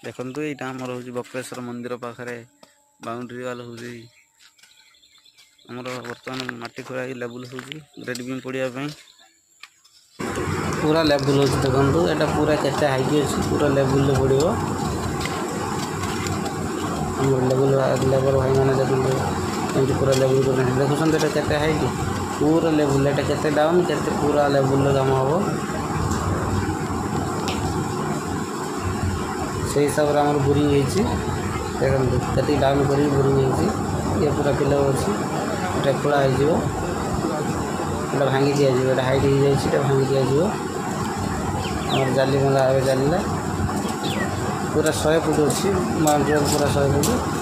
देखो यहाँ आमर हूँ बक्रेश्वर मंदिर पाखे बाउंड्री वाल हूँ आमर बर्तमान माटी खोला लेवल हो ग्रेड बीम पड़ापी पूरा लेवल हो देखो यहाँ पूरा केते हाइट अच्छी पूरा लेवल पड़ो लेवल लेबर भाई मैंने देखते पूरा लेवल कर देखुं केते हाइट पूरा लेवल एटा केते डाउन केते पूरा लेवल काम हम से हिसाब से आम बोरिंग देखो कति डाउन कर बोरिंग ये पूरा पिल अच्छी खोला हो भांगी दिया हाइट हो जाए भांगी दिया आम जाली बंधा चलला पूरा 100 फुट अच्छी बाउंड्री पूरा 100 फुट